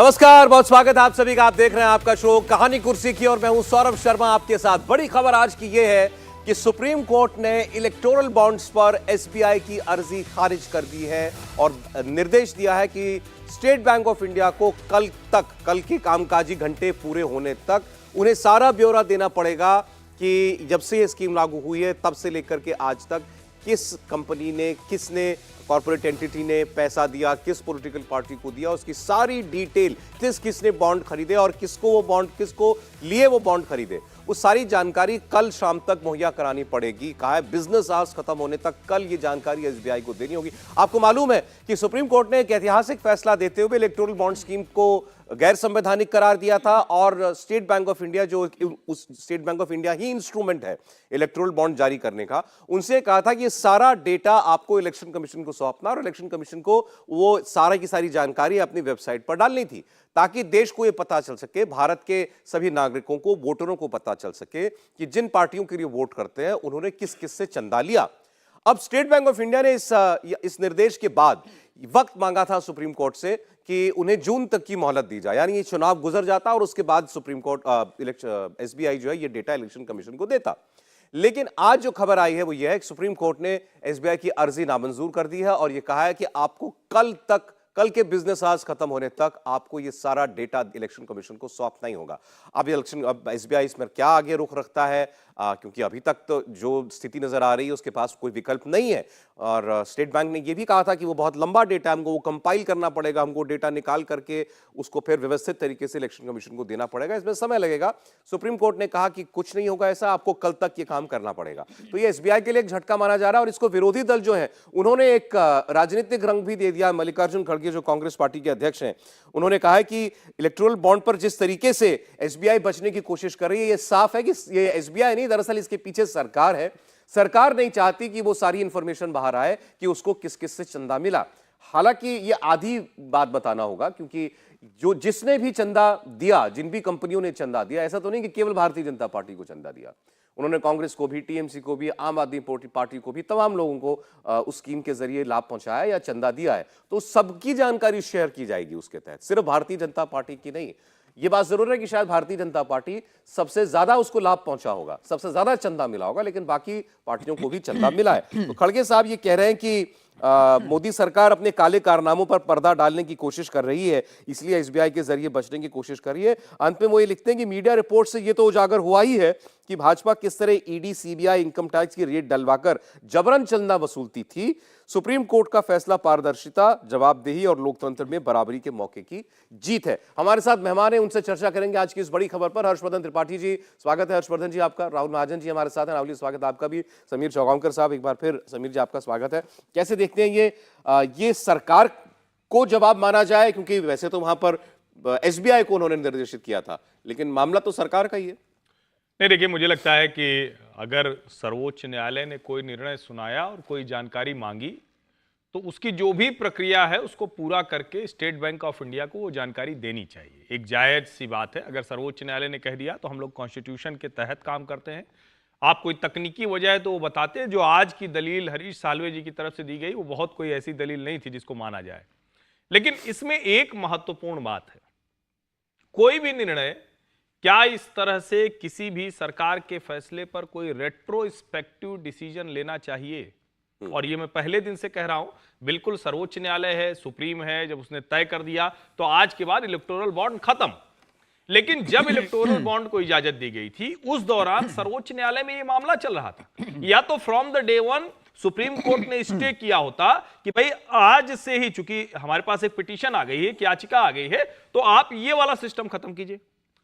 नमस्कार, बहुत स्वागत है आप सभी का। आप देख रहे हैं आपका शो कहानी कुर्सी की और मैं हूं सौरभ शर्मा आपके साथ। बड़ी खबर आज की यह है कि सुप्रीम कोर्ट ने इलेक्टोरल बॉन्ड्स पर एसबीआई की अर्जी खारिज कर दी है और निर्देश दिया है कि स्टेट बैंक ऑफ इंडिया को कल के कामकाजी घंटे पूरे होने तक उन्हें सारा ब्यौरा देना पड़ेगा कि जब से यह स्कीम लागू हुई है तब से लेकर के आज तक किस कंपनी ने, किसने, कॉर्पोरेट एंटिटी ने पैसा दिया, किस पॉलिटिकल पार्टी को दिया, उसकी सारी डिटेल, किसने बॉन्ड खरीदे और किसको लिए वो बॉन्ड खरीदे, उस सारी जानकारी कल शाम तक मुहैया करानी पड़ेगी। कहा है बिजनेस आवर्स खत्म होने तक कल ये जानकारी एसबीआई को देनी होगी। आपको मालूम है कि सुप्रीम कोर्ट ने एक ऐतिहासिक फैसला देते हुए इलेक्टोरल बॉन्ड स्कीम को गैर संवैधानिक करार दिया था और स्टेट बैंक ऑफ इंडिया, जो उस state bank of India he instrument है इलेक्टोरल बॉन्ड जारी करने का, उनसे कहा था कि ये सारा डेटा आपको इलेक्शन कमीशन को सौंपना और इलेक्शन कमीशन को वो सारा की सारी जानकारी अपनी वेबसाइट पर डालनी थी ताकि देश को ये पता चल सके, भारत के सभी नागरिकों को, वोटरों को पता चल सके कि जिन पार्टियों के लिए वोट करते हैं उन्होंने किस किस से चंदा लिया। अब स्टेट बैंक ऑफ इंडिया ने इस निर्देश के बाद वक्त मांगा था सुप्रीम कोर्ट से कि उन्हें जून तक की मोहलत दी जाए, यानी ये चुनाव गुजर जाता और उसके बाद सुप्रीम कोर्ट एसबीआई जो है ये डेटा इलेक्शन कमीशन को देता। लेकिन आज जो खबर आई है वो ये है कि सुप्रीम कोर्ट ने एसबीआई की अर्जी नामंजूर कर दी है और ये कहा है कि आपको कल के बिजनेस आवर्स खत्म होने तक आपको ये सारा डेटा इलेक्शन कमीशन को सौंपना ही होगा। अब एसबीआई इसमें क्या आगे रुख रखता है, क्योंकि अभी तक तो जो स्थिति नजर आ रही है उसके पास कोई विकल्प नहीं है और स्टेट बैंक ने यह भी कहा था कि वो बहुत लंबा डेटा हमको वो कंपाइल करना पड़ेगा, हमको डेटा निकाल करके उसको फिर व्यवस्थित तरीके से इलेक्शन कमीशन को देना पड़ेगा, इसमें समय लगेगा। सुप्रीम कोर्ट ने कहा कि कुछ नहीं होगा ऐसा, आपको कल तक ये काम करना पड़ेगा। तो ये एसबीआई के लिए एक झटका माना जा रहा है और इसको विरोधी दल जो है उन्होंने एक राजनीतिक रंग भी दे दिया। मल्लिकार्जुन खड़गे जो कांग्रेस पार्टी के अध्यक्ष हैं, उन्होंने कहा है कि इलेक्टोरल बॉन्ड पर जिस तरीके से एसबीआई बचने की कोशिश कर रही है, ये साफ है कि ये एसबीआई नहीं, दरअसल इसके पीछे सरकार है। सरकार नहीं चाहती कि वो सारी इंफॉर्मेशन बाहर आए कि उसको किस किस से चंदा मिला। हालांकि ये आधी बात बताना होगा क्योंकि जो जिसने भी चंदा दिया, जिन भी कंपनियों ने चंदा दिया, ऐसा तो नहीं कि केवल भारतीय जनता पार्टी को चंदा दिया, उन्होंने कांग्रेस को भी, टीएमसी को भी, आम आदमी पार्टी को भी, तमाम लोगों को उस स्कीम के जरिए लाभ पहुंचाया या चंदा दिया है। तो सबकी जानकारी शेयर की जाएगी उसके तहत, सिर्फ भारतीय जनता पार्टी की नहीं। ये बात जरूर है कि शायद भारतीय जनता पार्टी सबसे ज्यादा उसको लाभ पहुंचा होगा, सबसे ज्यादा चंदा मिला होगा, लेकिन बाकी पार्टियों को भी चंदा मिला है। तो खड़गे साहब ये कह रहे हैं कि मोदी सरकार अपने काले कारनामों पर पर्दा डालने की कोशिश कर रही है, इसलिए एसबीआई के जरिए बचने की कोशिश कर रही है। अंत में वो ये लिखते हैं कि मीडिया रिपोर्ट से ये तो उजागर हुआ ही है कि भाजपा किस तरह ईडी, सीबीआई, इनकम टैक्स की रेड डलवाकर जबरन चंदा वसूलती थी। सुप्रीम कोर्ट का फैसला पारदर्शिता, जवाबदेही और लोकतंत्र में बराबरी के मौके की जीत है। हमारे साथ मेहमान हैं, उनसे चर्चा करेंगे आज की इस बड़ी खबर पर। हर्षवर्धन त्रिपाठी जी, स्वागत है हर्षवर्धन जी आपका। राहुल महाजन जी हमारे साथ हैं। राहुल जी स्वागत आपका भी। समीर चौगांवकर साहब, एक बार फिर समीर जी आपका स्वागत है। कैसे देखते हैं ये सरकार को जवाब माना जाए, क्योंकि वैसे तो वहां पर एसबीआई को उन्होंने निर्देशित किया था, लेकिन मामला तो सरकार का ही है। नहीं, देखिए, मुझे लगता है कि अगर सर्वोच्च न्यायालय ने कोई निर्णय सुनाया और कोई जानकारी मांगी तो उसकी जो भी प्रक्रिया है उसको पूरा करके स्टेट बैंक ऑफ इंडिया को वो जानकारी देनी चाहिए। एक जायज सी बात है। अगर सर्वोच्च न्यायालय ने कह दिया तो हम लोग कॉन्स्टिट्यूशन के तहत काम करते हैं। आप कोई तकनीकी वजह है तो वो बताते हैं। जो आज की दलील हरीश साल्वे जी की तरफ से दी गई वो बहुत कोई ऐसी दलील नहीं थी जिसको माना जाए। लेकिन इसमें एक महत्वपूर्ण बात है, कोई भी निर्णय क्या इस तरह से किसी भी सरकार के फैसले पर कोई रेट्रोस्पेक्टिव डिसीजन लेना चाहिए। और ये मैं पहले दिन से कह रहा हूं, बिल्कुल सर्वोच्च न्यायालय है, सुप्रीम है, जब उसने तय कर दिया तो आज के बाद इलेक्टोरल बॉन्ड खत्म। लेकिन जब इलेक्टोरल बॉन्ड को इजाजत दी गई थी उस दौरान सर्वोच्च न्यायालय में ये मामला चल रहा था। या तो from the day one supreme court ने स्टे किया होता कि भाई आज से ही, चूंकि हमारे पास एक पिटीशन आ गई है, याचिका आ गई है, तो आप ये वाला सिस्टम खत्म कीजिए।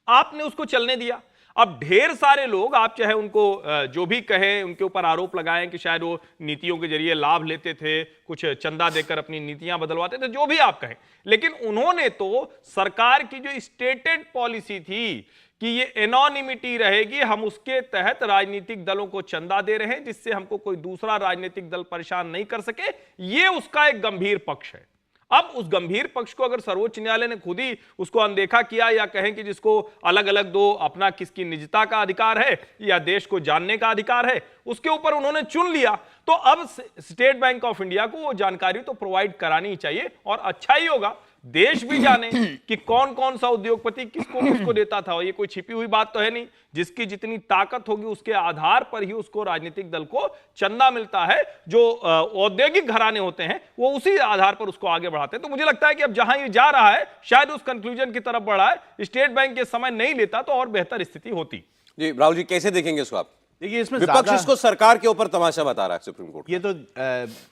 आपने उसको चलने दिया। अब ढेर सारे लोग, आप चाहे उनको जो भी कहें, उनके ऊपर आरोप लगाएं कि शायद वो नीतियों के जरिए लाभ लेते थे, कुछ चंदा देकर अपनी नीतियां बदलवाते थे, जो भी आप कहें, लेकिन उन्होंने तो सरकार की जो स्टेटेड पॉलिसी थी कि ये एनोनिमिटी रहेगी, हम उसके तहत राजनीतिक दलों को चंदा दे रहे हैं जिससे हमको कोई दूसरा राजनीतिक दल परेशान नहीं कर सके, ये उसका एक गंभीर पक्ष है। अब उस गंभीर पक्ष को अगर सर्वोच्च न्यायालय ने खुद ही उसको अनदेखा किया या कहें कि जिसको अलग अलग दो, अपना किसकी निजता का अधिकार है या देश को जानने का अधिकार है, उसके ऊपर उन्होंने चुन लिया, तो अब स्टेट बैंक ऑफ इंडिया को वो जानकारी तो प्रोवाइड करानी ही चाहिए। और अच्छा ही होगा देश भी जाने कि कौन कौन सा उद्योगपति किसको किसको देता था। और ये कोई छिपी हुई बात तो है नहीं, जिसकी जितनी ताकत होगी उसके आधार पर ही उसको राजनीतिक दल को चंदा मिलता है। जो औद्योगिक घराने होते हैं वो उसी आधार पर उसको आगे बढ़ाते हैं। तो मुझे लगता है कि अब जहां ये जा रहा है शायद उस कंक्लूजन की तरफ बढ़ा है। स्टेट बैंक के समय नहीं लेता तो और बेहतर स्थिति होती। जी राहुल जी, कैसे देखेंगे इसको आप? देखिए, इसमें विपक्ष इसको सरकार के ऊपर तमाशा बता रहा है सुप्रीम कोर्ट। ये तो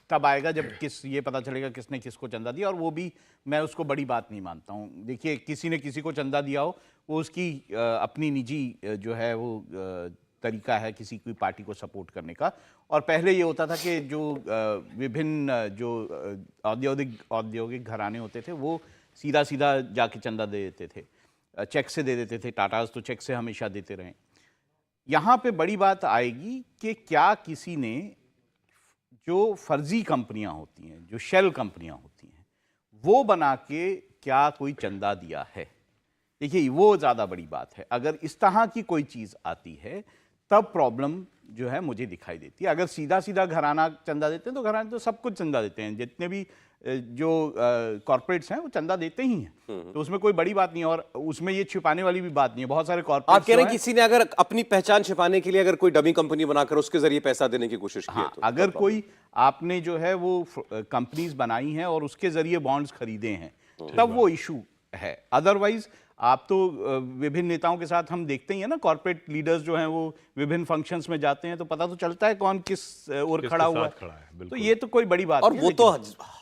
तब आएगा जब ये पता चलेगा किसने किसको चंदा दिया, और वो भी मैं उसको बड़ी बात नहीं मानता हूँ। देखिए, किसी ने किसी को चंदा दिया हो, वो उसकी अपनी निजी जो है वो तरीका है किसी की पार्टी को सपोर्ट करने का। और पहले ये होता था कि जो विभिन्न जो औद्योगिक घराने होते थे वो सीधा सीधा जाके चंदा दे देते थे, चेक से दे देते थे। टाटाज तो चेक से हमेशा देते रहे। यहाँ पे बड़ी बात आएगी कि क्या किसी ने, जो फर्जी कंपनियां होती हैं, जो शेल कंपनियां होती हैं, वो बना के क्या कोई चंदा दिया है? देखिए, वो ज़्यादा बड़ी बात है। अगर इस तरह की कोई चीज़ आती है तब प्रॉब्लम जो है मुझे दिखाई देती है। अगर सीधा सीधा घराना चंदा देते हैं तो घराने तो सब कुछ चंदा देते हैं, जितने भी जो कॉर्पोरेट्स हैं वो चंदा देते ही हैं, तो उसमें कोई बड़ी बात नहीं है। और उसमें ये छिपाने वाली भी बात नहीं है। बहुत सारे कॉर्पोरेट्स, आप कह रहे हैं किसी ने अगर अपनी पहचान छिपाने के लिए अगर कोई डमी कंपनी बनाकर उसके जरिए पैसा देने की कोशिश की है, तो अगर कोई आपने जो है वो कंपनीज बनाई हैं और उसके जरिए बॉन्ड्स खरीदे हैं तब वो इशू है। अदरवाइज आप तो विभिन्न नेताओं के साथ हम देखते ही हैं ना, कॉर्पोरेट लीडर्स जो हैं वो विभिन्न फंक्शंस में जाते हैं तो पता तो चलता है कौन किस ओर खड़ा हुआ है। तो ये तो कोई बड़ी बात और नहीं। वो तो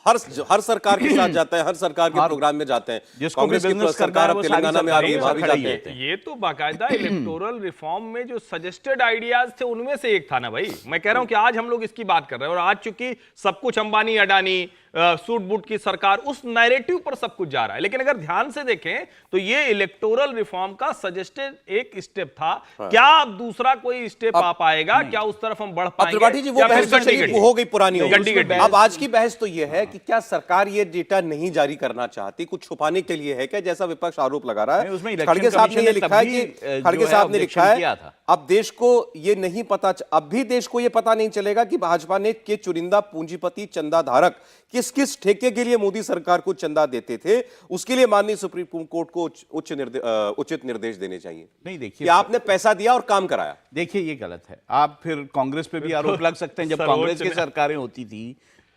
हर सरकार के साथ जाता है, हर सरकार के प्रोग्राम में जाते हैं। कांग्रेस की सरकार अब तेलंगाना में आ रही है, वहां भी जाते हैं। ये तो बाकायदा इलेक्टोरल रिफॉर्म में जो सजेस्टेड आइडियाज थे उनमें से एक था ना भाई। मैं कह रहा हूं कि आज हम लोग इसकी बात कर रहे हैं, और आज चूंकि सब कुछ अंबानी अडानी सूट बूट की सरकार, उस नैरेटिव पर सब कुछ जा रहा है। लेकिन अगर ध्यान से देखें तो ये इलेक्टोरल रिफॉर्म का सजेस्टेड एक स्टेप था। क्या अब दूसरा कोई स्टेप आ पाएगा? क्या उस तरफ हम बढ़ पाएंगे? त्रिपाठी जी, वो बहस तो हो गई, पुरानी हो गई। अब आज की बहस तो ये है कि क्या सरकार ये डेटा नहीं जारी करना चाहती, कुछ छुपाने के लिए है क्या, जैसा विपक्ष आरोप लगा रहा है? खड़गे साहब ने ये लिखा है कि खड़गे साहब ने लिखा है अब देश को ये नहीं पता, अब भी देश को ये पता नहीं चलेगा कि भाजपा ने के चुनिंदा पूंजीपति चंदाधारक किस किस ठेके के लिए मोदी सरकार को चंदा देते थे। उसके लिए माननीय सुप्रीम कोर्ट को उचित निर्देश देने चाहिए। नहीं, देखिए, कि आपने पैसा दिया और काम कराया। देखिए, ये गलत है। आप फिर कांग्रेस पे भी आरोप लग सकते हैं। जब कांग्रेस की सरकारें होती थी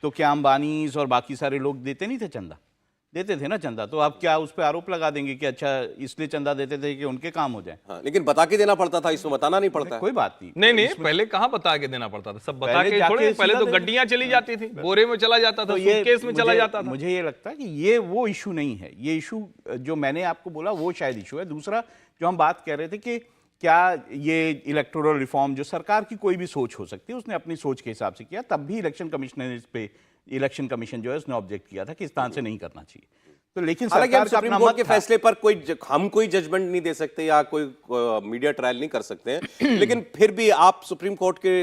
तो क्या अंबानी और बाकी सारे लोग देते नहीं थे चंदा? देते थे ना चंदा। तो आप क्या उस पर आरोप लगा देंगे कि अच्छा इसलिए चंदा देते थे कि उनके काम हो जाए? हाँ, लेकिन बता के देना पड़ता था, इसमें बताना नहीं पड़ता। कोई बात नहीं। नहीं, पहले कहाँ बता के देना पड़ता था? सब बता के थोड़े, पहले तो गड्डियां चली जाती थी, बोरे में चला जाता था, सूटकेस में चला जाता था। मुझे ये लगता है कि ये वो इशू नहीं है। ये इशू जो मैंने आपको बोला वो शायद इशू है। दूसरा जो हम बात कर रहे थे कि क्या ये इलेक्टोरल रिफॉर्म, जो सरकार की कोई भी सोच हो सकती है, उसने अपनी सोच के हिसाब से किया, तब भी इलेक्शन कमीशन जो है उसने ऑब्जेक्ट किया था कि इस तरह से नहीं करना चाहिए। तो लेकिन सरकार का अपना मत के फैसले पर हम कोई जजमेंट नहीं दे सकते या कोई मीडिया ट्रायल नहीं कर सकते हैं, लेकिन फिर भी आप सुप्रीम कोर्ट के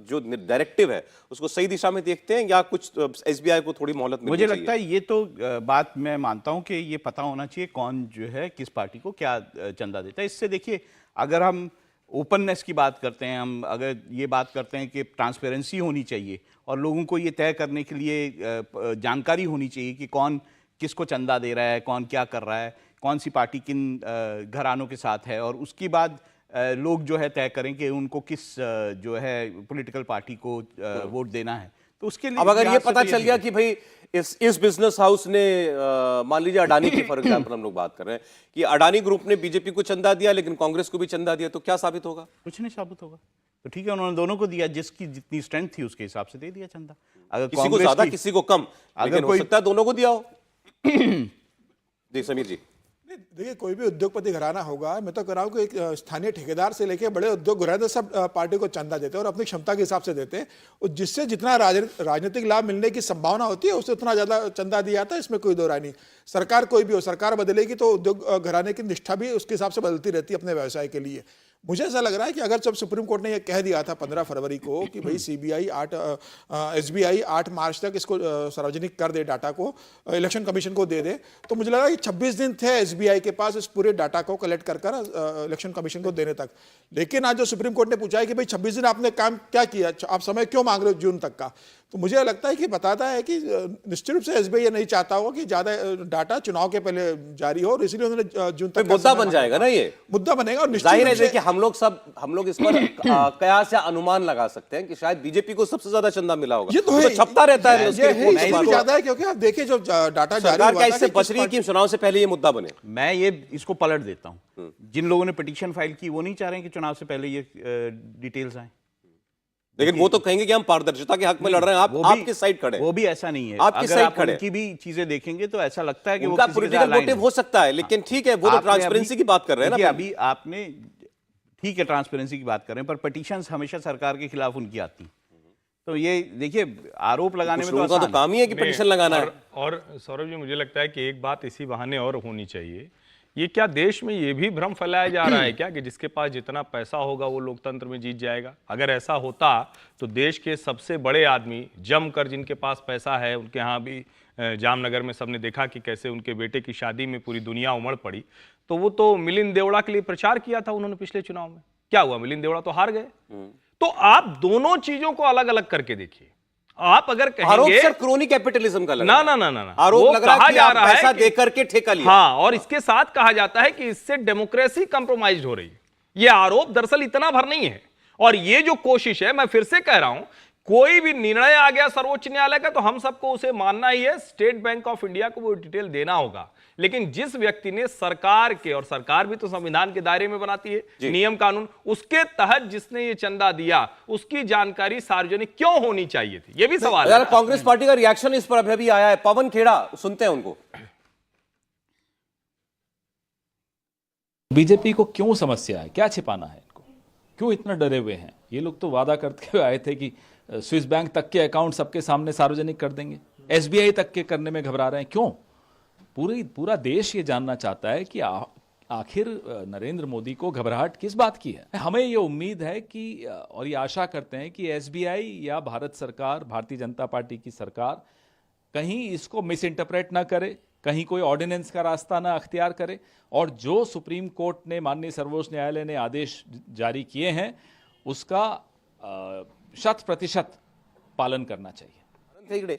जो डायरेक्टिव है उसको सही दिशा में देखते हैं या कुछ एसबीआई को थोड़ी मोहलत मिलनी चाहिए? मुझे लगता है ये तो बात मैं मानता हूं कि ये पता होना चाहिए कौन जो है किस पार्टी को क्या चंदा देता है। इससे देखिए, अगर हम ओपननेस की बात करते हैं, हम अगर ये बात करते हैं कि ट्रांसपेरेंसी होनी चाहिए और लोगों को ये तय करने के लिए जानकारी होनी चाहिए कि कौन किसको चंदा दे रहा है, कौन क्या कर रहा है, कौन सी पार्टी किन घरानों के साथ है, और उसके बाद लोग जो है तय करें कि उनको किस जो है पॉलिटिकल पार्टी को वोट देना है। तो उसके लिए अब अगर ये पता चल गया कि भाई इस बिजनेस हाउस ने मान लीजिए अडानी की फॉर एग्जांपल हम लोग बात कर रहे हैं कि अडानी ग्रुप ने बीजेपी को चंदा दिया लेकिन कांग्रेस को भी चंदा दिया, तो क्या साबित होगा? कुछ नहीं साबित होगा। तो ठीक है, उन्होंने दोनों को दिया, जिसकी जितनी स्ट्रेंथ थी उसके हिसाब से दे दिया चंदा। अगर किसी को ज्यादा किसी को कम, अगर हो सकता है दोनों को दिया हो। जी समीर जी, देखिए, कोई भी उद्योगपति घराना होगा, मैं तो कह रहा हूँ कि एक स्थानीय ठेकेदार से लेके बड़े उद्योग घराने सब पार्टी को चंदा देते हैं और अपनी क्षमता के हिसाब से देते हैं, और जिससे जितना राजनीतिक लाभ मिलने की संभावना होती है उससे उतना ज्यादा चंदा दिया जाता है। इसमें कोई दो राय नहीं। सरकार कोई भी हो, सरकार बदलेगी तो उद्योग घराने की निष्ठा भी उसके हिसाब से बदलती रहती है अपने व्यवसाय के लिए। मुझे ऐसा लग रहा है कि अगर जब सुप्रीम कोर्ट ने यह कह दिया था 15 फरवरी को कि भाई एसबीआई 8 मार्च तक इसको सार्वजनिक कर दे, डाटा को इलेक्शन कमीशन को दे दे, तो मुझे लगा कि 26 दिन थे एसबीआई के पास इस पूरे डाटा को कलेक्ट कर इलेक्शन कमीशन को देने तक। लेकिन आज जो सुप्रीम कोर्ट ने पूछा है कि भाई 26 दिन आपने काम क्या किया, आप समय क्यों मांग रहे हो जून तक का, तो मुझे लगता है कि बताता है कि निश्चित रूप से एसबीआई ये नहीं चाहता होगा कि ज्यादा डाटा चुनाव के पहले जारी हो, और इसलिए उन्होंने जून तक मुद्दा बन जाएगा ना, ये मुद्दा बनेगा। और निश्चित जाहिर है रूप से देखिए हम लोग इस पर कयास या अनुमान लगा सकते हैं कि शायद बीजेपी को सबसे ज्यादा चंदा मिला होगा। ये तो है, छपता रहता है उसके ये रिपोर्ट के इसलिए बाद। ज्यादा है क्योंकि आप देखिए जो डाटा जारी सरकार हुआ क्या था इससे कि बच रही है कि चुनाव से पहले ये मुद्दा बने? मैं ये इसको पलट देता हूं। जिन लोगों ने पिटीशन फाइल की वो नहीं चाह रहे हैं कि चुनाव से पहले ये डिटेल्स आए, लेकिन वो तो कहेंगे कि हम पारदर्शिता के हक में लड़ रहे हैं। आप आपकी साइड खड़े, वो भी ऐसा नहीं है। आपकी अगर साइड आप खड़े, उनकी भी चीजें देखेंगे तो ऐसा लगता है कि वो उनका किसी के साथ पॉलिटिकल align मोटिव है। हो सकता है, लेकिन ठीक है वो तो आपने ट्रांसपेरेंसी अभी- की बात कर रहे हैं देखिए, ना। अभी आपने ठीक है ट्रांसपेरेंसी की बात कर रहे हैं, पर पिटीशंस हमेशा सरकार के खिलाफ उनकी आती, तो ये देखिए आरोप लगाने कुछ में लोगों तो का तो आसान काम ही है कि पिटीशन लगाना है। और सौरभ जी, मुझे लगता है कि एक बात इसी बहाने और होनी चाहिए। ये क्या देश में ये भी भ्रम फैलाया जा रहा है क्या कि जिसके पास जितना पैसा होगा वो लोकतंत्र में जीत जाएगा? अगर ऐसा होता तो देश के सबसे बड़े आदमी जमकर, जिनके पास पैसा है, उनके यहाँ भी जामनगर में सबने देखा कि कैसे उनके बेटे की शादी में पूरी दुनिया उमड़ पड़ी, तो वो तो मिलिंद देवड़ा के लिए प्रचार किया था उन्होंने पिछले चुनाव में। क्या हुआ? मिलिंद देवड़ा तो हार गए। तो आप दोनों चीजों को अलग अलग करके देखिए। आप अगर आरोप कहेंगे सर क्रोनी कैपिटलिज्म का लग ना रहा है। ना ना ना ना, आरोप वो लग रहा है कहा कि जा आप रहा है पैसा कि- देकर के ठेका लिया। हाँ, और इसके साथ कहा जाता है कि इससे डेमोक्रेसी कंप्रोमाइज हो रही है। ये आरोप दरअसल इतना भर नहीं है। और ये जो कोशिश है, मैं फिर से कह रहा हूं, कोई भी निर्णय आ गया सर्वोच्च न्यायालय का तो हम सबको उसे मानना ही है। स्टेट बैंक ऑफ इंडिया को वो डिटेल देना होगा। लेकिन जिस व्यक्ति ने सरकार के, और सरकार भी तो संविधान के दायरे में बनाती है नियम कानून, उसके तहत जिसने ये चंदा दिया, उसकी जानकारी सार्वजनिक क्यों होनी चाहिए थी? ये भी सवाल है। कांग्रेस पार्टी का रिएक्शन इस पर अभी आया है। पवन खेड़ा, सुनते हैं उनको। बीजेपी को क्यों समस्या है? क्या छिपाना है इनको? क्यों इतना डरे हुए हैं? ये लोग तो वादा करते हुए आए थे कि स्विस बैंक तक के अकाउंट सबके सामने सार्वजनिक कर देंगे, एसबीआई तक के करने में घबरा रहे हैं। क्यों? पूरा देश ये जानना चाहता है कि आखिर नरेंद्र मोदी को घबराहट किस बात की है। हमें ये उम्मीद है कि और ये आशा करते हैं कि एसबीआई या भारत सरकार, भारतीय जनता पार्टी की सरकार कहीं इसको मिस इंटरप्रेट ना करे, कहीं कोई ऑर्डिनेंस का रास्ता ना अख्तियार करे, और जो सुप्रीम कोर्ट ने, माननीय सर्वोच्च न्यायालय ने आदेश जारी किए हैं उसका 100% पालन करना चाहिए।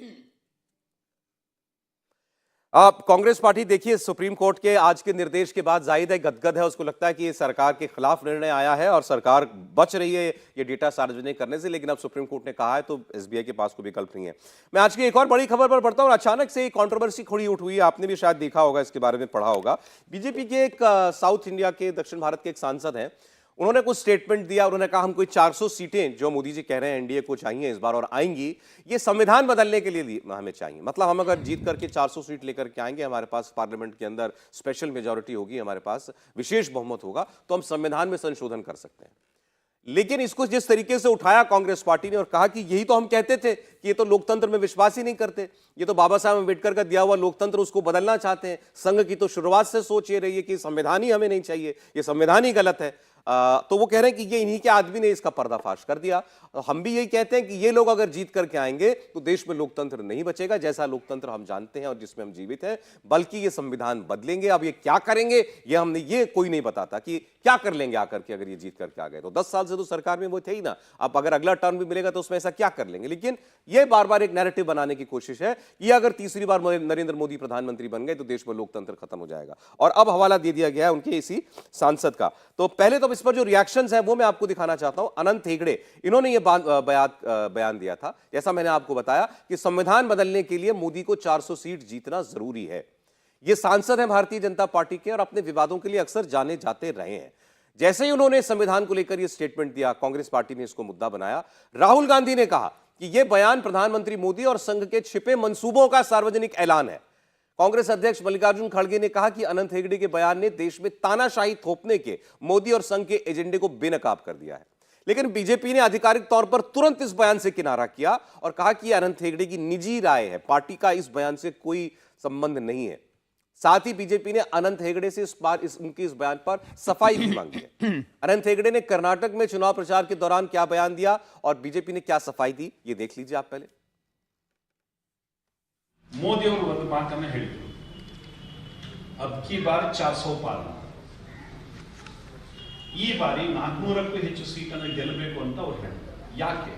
आप कांग्रेस पार्टी देखिए, सुप्रीम कोर्ट के आज के निर्देश के बाद जाहिर है गदगद है। उसको लगता है कि ये सरकार के खिलाफ निर्णय आया है और सरकार बच रही है ये डेटा सार्वजनिक करने से, लेकिन अब सुप्रीम कोर्ट ने कहा है तो एसबीआई के पास कोई विकल्प नहीं है। मैं आज की एक और बड़ी खबर पर बढ़ता हूं। अचानक से एक कंट्रोवर्सी खड़ी उठ हुई है, आपने भी शायद देखा होगा, इसके बारे में पढ़ा होगा। बीजेपी के एक साउथ इंडिया के, दक्षिण भारत के एक सांसद हैं, उन्होंने कुछ स्टेटमेंट दिया। उन्होंने कहा हम कोई 400 सीटें जो मोदी जी कह रहे हैं एनडीए को चाहिए इस बार और आएंगी, ये संविधान बदलने के लिए हमें चाहिए। मतलब हम अगर जीत करके 400 सीट लेकर के आएंगे, हमारे पास पार्लियामेंट के अंदर स्पेशल मेजॉरिटी होगी, हमारे पास विशेष बहुमत होगा, तो हम संविधान में संशोधन कर सकते हैं। लेकिन इसको जिस तरीके से उठाया कांग्रेस पार्टी ने और कहा कि यही तो हम कहते थे कि ये तो लोकतंत्र में विश्वास ही नहीं करते, ये तो बाबा साहब अम्बेडकर का दिया हुआ लोकतंत्र, उसको बदलना चाहते हैं। संघ की तो शुरुआत से सोच ये रही है कि संविधान ही हमें नहीं चाहिए, ये संविधान ही गलत है। तो वो कह रहे हैं कि ये इन्हीं के आदमी ने इसका पर्दाफाश कर दिया। हम भी यही कहते हैं कि ये लोग अगर जीत करके आएंगे तो देश में लोकतंत्र नहीं बचेगा जैसा लोकतंत्र हम जानते हैं और जिसमें हम जीवित हैं, बल्कि ये संविधान बदलेंगे। अब ये क्या करेंगे ये कोई नहीं बताता कि क्या कर लेंगे आकर के अगर ये जीत करके आ गए तो। 10 साल से तो सरकार में वो थे ही ना, अब अगर अगला टर्म भी मिलेगा तो उसमें ऐसा क्या कर लेंगे। लेकिन ये बार बार एक नैरेटिव बनाने की कोशिश है कि अगर तीसरी बार नरेंद्र मोदी प्रधानमंत्री बन गए तो देश में लोकतंत्र खत्म हो जाएगा। और अब हवाला दे दिया गया है उनके इसी सांसद का। तो पहले तो इस पर जो रिएक्शंस है वो मैं आपको दिखाना चाहता हूं। अनंत हेगड़े, इन्होंने ये बयान दिया था, जैसा मैंने आपको बताया कि संविधान बदलने के लिए मोदी को 400 सीट जीतना जरूरी है। ये सांसद हैं भारतीय जनता पार्टी के और अपने विवादों के लिए अक्सर जाने जाते रहे हैं। जैसे ही उन्होंने संविधान को लेकर यह स्टेटमेंट दिया, कांग्रेस पार्टी ने इसको मुद्दा बनाया। राहुल गांधी ने कहा कि यह बयान प्रधानमंत्री मोदी और संघ के छिपे मंसूबों का सार्वजनिक ऐलान है। कांग्रेस अध्यक्ष मल्लिकार्जुन खड़गे ने कहा कि अनंत हेगड़े के बयान ने देश में तानाशाही थोपने के मोदी और संघ के एजेंडे को बेनकाब कर दिया है। लेकिन बीजेपी ने आधिकारिक तौर पर तुरंत इस बयान से किनारा किया और कहा कि अनंत हेगड़े की निजी राय है, पार्टी का इस बयान से कोई संबंध नहीं है। साथ ही बीजेपी ने अनंत हेगड़े से उनके इस बयान पर सफाई भी मांगी है। अनंत हेगड़े ने कर्नाटक में चुनाव प्रचार के दौरान क्या बयान दिया और बीजेपी ने क्या सफाई दी, ये देख लीजिए आप पहले। ಮೋದಿ ಅವರು ಒಂದು ಮಾತನ್ನ ಹೇಳಿದರು, अब की बार 400 ಪಾಲನ, ಈ ಬಾರಿ 400ಕ್ಕೂ ಹೆಚ್ಚು ಸೀಟನ್ನು ಗೆಲ್ಲಬೇಕು ಅಂತ ಅವರು ಹೇಳಿದರು। ಯಾಕೆ?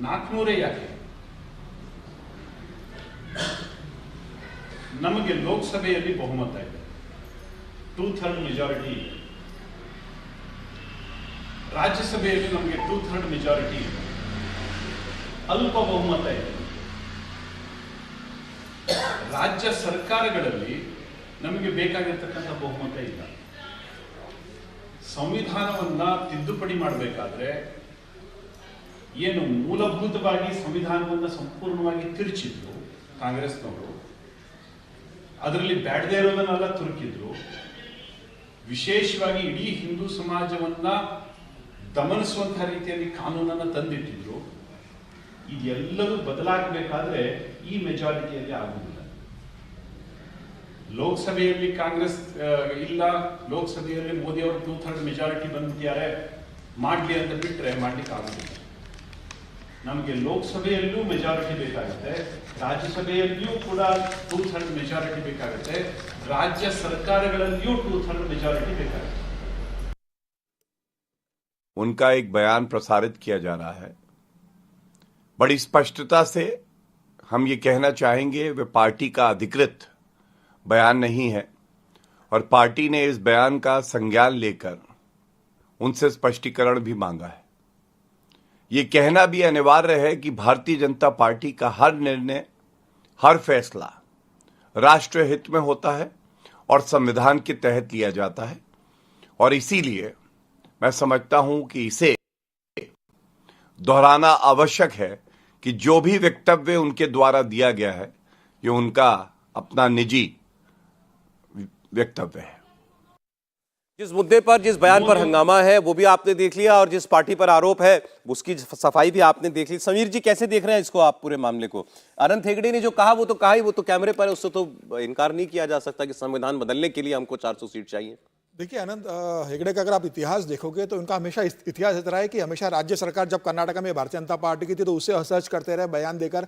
400 ಯಾಕೆ? ನಮಗೆ ಲೋಕಸಭೆಯಲ್ಲಿ ಬಹುಮತ ಇದೆ, 2/3 ಮೆಜಾರಿಟಿ ಇದೆ. ರಾಜ್ಯಸಭೆಯಲ್ಲಿ ನಮಗೆ 2/3 ಮೆಜಾರಿಟಿ ಇದೆ, ಅಲ್ಪ ಬಹುಮತ ಇದೆ. ರಾಜ್ಯ ಸರ್ಕಾರಗಳಲ್ಲಿ ನಮಗೆ ಬೇಕಾಗಿರ್ತಕ್ಕಂಥ ಬಹುಮತ ಇಲ್ಲ. ಸಂವಿಧಾನವನ್ನ ತಿದ್ದುಪಡಿ ಮಾಡಬೇಕಾದ್ರೆ ಏನು ಮೂಲಭೂತವಾಗಿ ಸಂವಿಧಾನವನ್ನ ಸಂಪೂರ್ಣವಾಗಿ ತಿರುಚಿದ್ರು ಕಾಂಗ್ರೆಸ್ನವರು, ಅದರಲ್ಲಿ ಬ್ಯಾಡದೇ ಇರೋದನ್ನೆಲ್ಲ ತುರುಕಿದ್ರು, ವಿಶೇಷವಾಗಿ ಇಡೀ ಹಿಂದೂ ಸಮಾಜವನ್ನ ದಮನಿಸುವಂತಹ ರೀತಿಯಲ್ಲಿ ಕಾನೂನನ್ನು ತಂದಿಟ್ಟಿದ್ರು. ಇದೆಲ್ಲವೂ ಬದಲಾಗಬೇಕಾದ್ರೆ ಈ ಮೆಜಾರಿಟಿಯಲ್ಲಿ ಆಗುವುದಿಲ್ಲ. ಲೋಕಸಭೆಯಲ್ಲಿ ಕಾಂಗ್ರೆಸ್ ಇಲ್ಲ, ಲೋಕಸಭೆಯಲ್ಲಿ ಮೋದಿ ಅವರು 2/3 ಮೆಜಾರಿಟಿ ಬಂದ್ಬಿಟ್ಟಿದ್ದಾರೆ, ಮಾಡ್ಲಿ ಅಂತ ಬಿಟ್ರೆ ಮಾಡ್ಲಿಕ್ಕೆ ಆಗುದಿಲ್ಲ. ನಮಗೆ ಲೋಕಸಭೆಯಲ್ಲೂ ಮೆಜಾರಿಟಿ ಬೇಕಾಗುತ್ತೆ, ರಾಜ್ಯಸಭೆಯಲ್ಲಿಯೂ ಕೂಡ 2/3 ಮೆಜಾರಿಟಿ ಬೇಕಾಗುತ್ತೆ, ರಾಜ್ಯ ಸರ್ಕಾರಗಳಲ್ಲಿಯೂ 2/3 ಮೆಜಾರಿಟಿ ಬೇಕಾಗುತ್ತೆ. उनका एक बयान प्रसारित किया जा रहा है। बड़ी स्पष्टता से हम ये कहना चाहेंगे वे पार्टी का अधिकृत बयान नहीं है और पार्टी ने इस बयान का संज्ञान लेकर उनसे स्पष्टीकरण भी मांगा है। ये कहना भी अनिवार्य है कि भारतीय जनता पार्टी का हर निर्णय, हर फैसला राष्ट्र हित में होता है और संविधान के तहत लिया जाता है और इसीलिए मैं समझता हूं कि इसे दोहराना आवश्यक है कि जो भी वक्तव्य उनके द्वारा दिया गया है ये उनका अपना निजी वक्तव्य है। जिस मुद्दे पर, जिस बयान पर हंगामा है वो भी आपने देख लिया और जिस पार्टी पर आरोप है उसकी सफाई भी आपने देख ली। समीर जी, कैसे देख रहे हैं इसको आप पूरे मामले को? अनंत हेगड़े ने जो कहा वो तो कहा ही, वो तो कैमरे पर है, उससे तो इनकार नहीं किया जा सकता कि संविधान बदलने के लिए हमको 400 सीट चाहिए। देखिए अनंत हेगड़े का अगर आप इतिहास देखोगे तो उनका हमेशा इतिहास इस तरह है कि हमेशा राज्य सरकार जब कर्नाटक में भारतीय जनता पार्टी की थी तो उससे असहज करते रहे बयान देकर,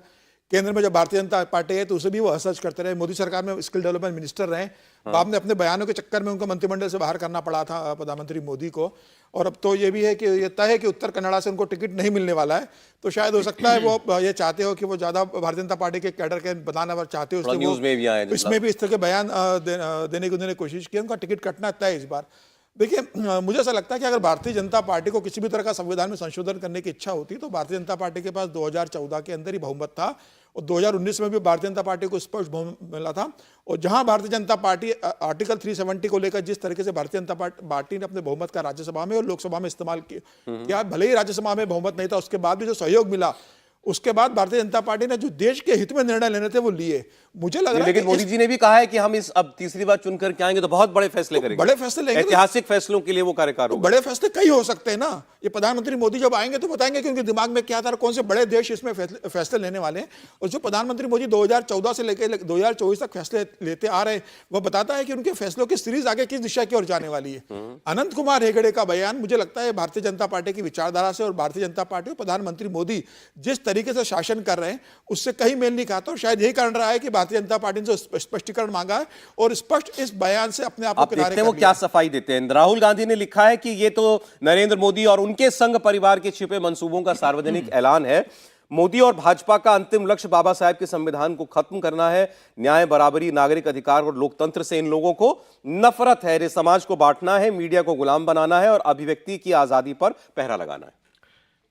केंद्र में जब भारतीय जनता पार्टी है तो उसे भी वो असहज करते रहे। मोदी सरकार में स्किल डेवलपमेंट मिनिस्टर रहे, बाद में अपने बयानों के चक्कर में उनको मंत्रिमंडल से बाहर करना पड़ा था प्रधानमंत्री मोदी को। और अब तो ये भी है कि ये तय है कि उत्तर कन्नड़ा से उनको टिकट नहीं मिलने वाला है, तो शायद हो सकता है वो ये चाहते हो कि वो ज्यादा भारतीय जनता पार्टी के कैडर के बनाना चाहते हो, न्यूज़ में भी आए, इसमें भी इस तरह के बयान देने की उन्होंने कोशिश की। उनका टिकट कटना तय इस बार। देखिए मुझे ऐसा लगता है कि अगर भारतीय जनता पार्टी को किसी भी तरह का संविधान में संशोधन करने की इच्छा होती तो भारतीय जनता पार्टी के पास 2014 के अंदर ही बहुमत था और 2019 में भी भारतीय जनता पार्टी को स्पष्ट बहुमत मिला था। और जहां भारतीय जनता पार्टी आर्टिकल 370 को लेकर जिस तरीके से भारतीय जनता पार्टी ने अपने बहुमत का राज्यसभा में और लोकसभा में इस्तेमाल किया, भले ही राज्यसभा में बहुमत नहीं था, उसके बाद भी जो सहयोग मिला, उसके बाद भारतीय जनता पार्टी ने जो देश के हित में निर्णय लेने थे वो लिए। मुझे लग रहा है लेकिन मोदी जी ने भी कहा है कि हम इस अब तीसरी बार चुनकर के आएंगे तो बहुत बड़े फैसले करेंगे, बड़े फैसले लेंगे, ऐतिहासिक फैसलों के लिए वो कार्यकाल होगा। बड़े फैसले कई हो सकते हैं ना। ये प्रधानमंत्री मोदी जब आएंगे तो बताएंगे कि उनके दिमाग में क्या था, कौन से बड़े देश इसमें फैसले लेने वाले हैं। और जो प्रधानमंत्री मोदी 2014 से लेकर 2024 तक फैसले लेते आ रहे हैं वो बताता है कि उनके फैसलों की सीरीज आगे किस दिशा की ओर जाने वाली है। अनंत कुमार हेगड़े का बयान मुझे लगता है भारतीय जनता पार्टी की विचारधारा से और भारतीय जनता पार्टी और प्रधानमंत्री मोदी जिस तरीके से शासन कर रहे हैं उससे कहीं मेल नहीं खाता और शायद यही कारण रहा है कि भारतीय जनता पार्टी ने स्पष्टीकरण मांगा है और स्पष्ट इस बयान से अपने आप को किनारे कर वो क्या सफाई देते हैं। राहुल गांधी ने लिखा है कि ये तो नरेंद्र मोदी और उनके संघ परिवार के छिपे मंसूबों का सार्वजनिक ऐलान है। मोदी और भाजपा का अंतिम लक्ष्य बाबा साहेब के संविधान को खत्म करना है। न्याय, बराबरी, नागरिक अधिकार और लोकतंत्र से इन लोगों को नफरत है। समाज को बांटना है, मीडिया को गुलाम बनाना है और अभिव्यक्ति की आजादी पर पहरा लगाना है।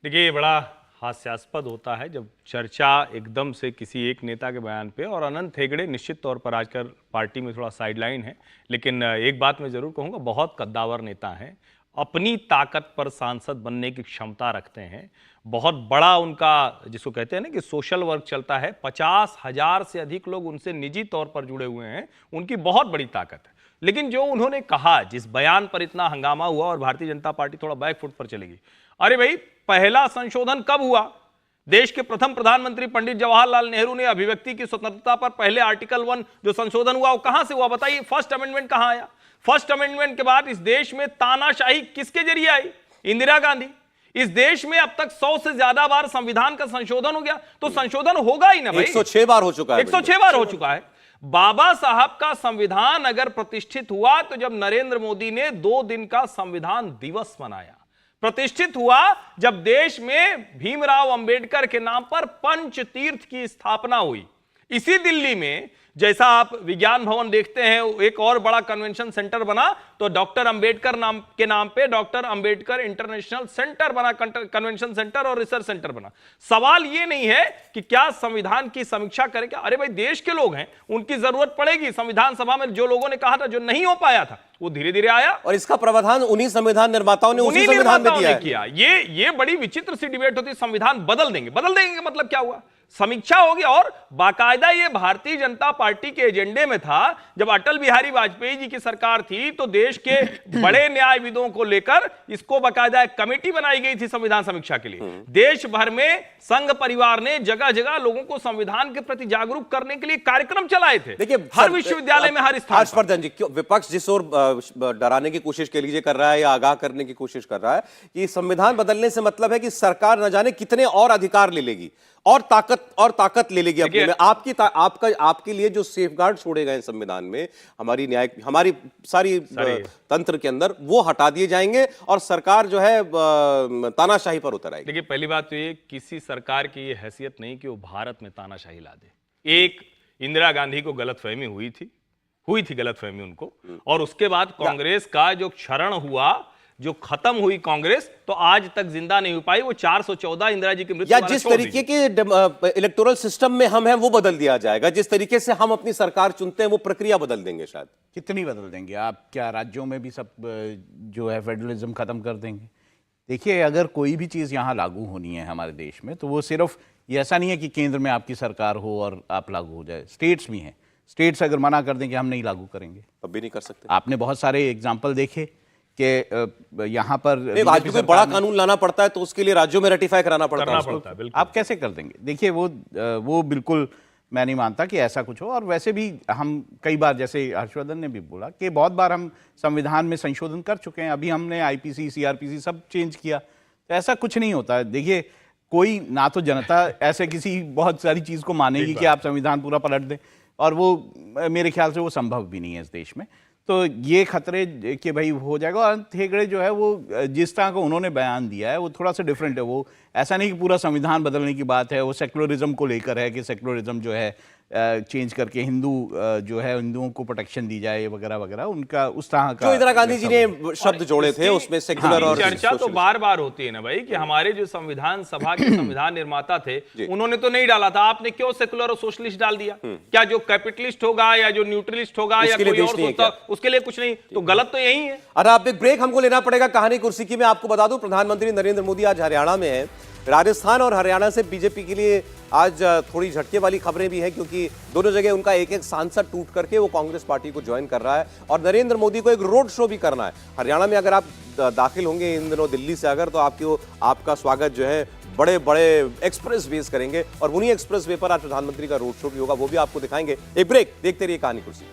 देखिए, बड़ा हास्यास्पद होता है जब चर्चा एकदम से किसी एक नेता के बयान पे, और अनंत हेगड़े निश्चित तौर पर आजकल पार्टी में थोड़ा साइडलाइन है, लेकिन एक बात मैं जरूर कहूँगा, बहुत कद्दावर नेता हैं, अपनी ताकत पर सांसद बनने की क्षमता रखते हैं। बहुत बड़ा उनका जिसको कहते हैं ना कि सोशल वर्क चलता है, 50,000 से अधिक लोग उनसे निजी तौर पर जुड़े हुए हैं, उनकी बहुत बड़ी ताकत है। लेकिन जो उन्होंने कहा, जिस बयान पर इतना हंगामा हुआ और भारतीय जनता पार्टी थोड़ा बैक फुट पर चलेगी, अरे भाई पहला संशोधन कब हुआ? देश के प्रथम प्रधानमंत्री पंडित जवाहरलाल नेहरू ने अभिव्यक्ति की स्वतंत्रता पर पहले आर्टिकल 1 जो संशोधन हुआ वो कहां से हुआ बताइए? फर्स्ट अमेंडमेंट कहां आया? फर्स्ट अमेंडमेंट के बाद इस देश में तानाशाही किसके जरिए आई? इंदिरा गांधी। इस देश में अब तक 100 से ज्यादा बार संविधान का संशोधन हो गया, तो संशोधन होगा ही ना भाई। 106 बार हो चुका है। 106 बार हो चुका है। बाबा साहब का संविधान अगर प्रतिष्ठित हुआ तो जब नरेंद्र मोदी ने 2 दिन का संविधान दिवस मनाया, प्रतिष्ठित हुआ जब देश में भीमराव अंबेडकर के नाम पर पंच तीर्थ की स्थापना हुई। इसी दिल्ली में जैसा आप विज्ञान भवन देखते हैं, एक और बड़ा कन्वेंशन सेंटर बना, तो डॉक्टर अंबेडकर के नाम पे डॉक्टर अंबेडकर इंटरनेशनल सेंटर बना, कन्वेंशन सेंटर और रिसर्च सेंटर बना। सवाल ये नहीं है कि क्या संविधान की समीक्षा करें, क्या अरे भाई देश के लोग हैं, उनकी जरूरत पड़ेगी। संविधान सभा में जो लोगों ने कहा था, जो नहीं हो पाया था, वो धीरे धीरे आया और इसका प्रावधान उन्हीं संविधान निर्माताओं ने उसी संविधान में किया। ये बड़ी विचित्र सी डिबेट होती है, संविधान बदल देंगे का मतलब क्या हुआ? समीक्षा होगी। और बाकायदा ये भारतीय जनता पार्टी के एजेंडे में था। जब अटल बिहारी वाजपेयी जी की सरकार थी तो देश के बड़े न्यायविदों को लेकर इसको बाकायदा एक कमेटी बनाई गई थी संविधान समीक्षा के लिए। देश भर में संघ परिवार ने जगह जगह लोगों को संविधान के प्रति जागरूक करने के लिए कार्यक्रम चलाए थे। देखिए, हर विश्वविद्यालय में, हर स्थान पर। हर्षवर्धन जी, क्यों विपक्ष जिस ओर डराने की कोशिश के लिए कर रहा है या आगाह करने की कोशिश कर रहा है कि संविधान बदलने से मतलब है कि सरकार न जाने कितने और अधिकार ले लेगी और ताकत ले लेगी अपने में। आपके लिए जो सेफगार्ड छोड़े गए संविधान में, हमारी सारी तंत्र के अंदर, वो हटा दिए जाएंगे और सरकार जो है तानाशाही पर उतर आएगी। देखिए, पहली बात तो ये, किसी सरकार की ये हैसियत नहीं कि वो भारत में तानाशाही ला दे। एक इंदिरा गांधी को गलतफहमी हुई थी गलतफहमी उनको, और उसके बाद कांग्रेस का जो क्षरण हुआ, जो खत्म हुई कांग्रेस, तो आज तक जिंदा नहीं हो पाई। वो 414 इंदिरा जी की मृत्यु, या जिस तरीके के इलेक्टोरल सिस्टम में हम हैं वो बदल दिया जाएगा, जिस तरीके से हम अपनी सरकार चुनते हैं वो प्रक्रिया बदल देंगे। शायद कितनी बदल देंगे आप? क्या राज्यों में भी सब जो है फेडरलिज्म खत्म कर देंगे? देखिए, अगर कोई भी चीज़ यहाँ लागू होनी है हमारे देश में, तो वो सिर्फ ये ऐसा नहीं है कि केंद्र में आपकी सरकार हो और आप लागू हो जाए। स्टेट्स भी हैं, स्टेट्स अगर मना कर दें कि हम नहीं लागू करेंगे, तब भी नहीं कर सकते। आपने बहुत सारे एग्जाम्पल देखे कि यहाँ पर राज्य में बड़ा कानून लाना पड़ता है तो उसके लिए राज्यों में रेटिफाई कराना पड़ता है। आप कैसे कर देंगे? देखिए, वो बिल्कुल मैं नहीं मानता कि ऐसा कुछ हो। और वैसे भी हम कई बार, जैसे हर्षवर्धन ने भी बोला, कि बहुत बार हम संविधान में संशोधन कर चुके हैं। अभी हमने आईपीसी, सीआरपीसी सब चेंज किया, तो ऐसा कुछ नहीं होता है। देखिए, कोई ना तो जनता ऐसे किसी बहुत सारी चीज़ को मानेगी कि आप संविधान पूरा पलट दें, और वो मेरे ख्याल से वो संभव भी नहीं है इस देश में। तो ये खतरे कि भाई हो जाएगा। और हेगड़े जो है, वो जिस तरह का उन्होंने बयान दिया है वो थोड़ा सा डिफरेंट है। वो ऐसा नहीं कि पूरा संविधान बदलने की बात है, वो सेक्युलरिज्म को लेकर है कि सेक्युलरिज्म जो है चेंज करके हिंदू जो है, हिंदुओं को प्रोटेक्शन दी जाए वगैरह वगैरह, उनका उस तरह का। जो इंदिरा गांधी जी ने शब्द जोड़े थे उसमें सेक्युलर और चर्चा तो बार बार होती है ना भाई, कि हमारे जो संविधान सभा के संविधान निर्माता थे उन्होंने तो नहीं डाला था, आपने क्यों सेक्युलर और सोशलिस्ट डाल दिया? क्या जो कैपिटलिस्ट होगा या जो न्यूट्रलिस्ट होगा या कोई और सोचता, उसके लिए कुछ नहीं? तो गलत तो यही है। और अब एक ब्रेक हमको लेना पड़ेगा कहानी कुर्सी की। मैं आपको बता दूं, प्रधानमंत्री नरेंद्र मोदी आज हरियाणा में है। राजस्थान और हरियाणा से बीजेपी के लिए आज थोड़ी झटके वाली खबरें भी हैं, क्योंकि दोनों जगह उनका एक एक सांसद टूट करके वो कांग्रेस पार्टी को ज्वाइन कर रहा है और नरेंद्र मोदी को एक रोड शो भी करना है। हरियाणा में अगर आप दाखिल होंगे इन दिनों दिल्ली से अगर, तो आपका स्वागत जो है बड़े बड़े एक्सप्रेस वेज करेंगे और उन्हीं एक्सप्रेस वे पर आज प्रधानमंत्री का रोड शो भी होगा, वो भी आपको दिखाएंगे। एक ब्रेक, देखते रहिए कहानी कुर्सी।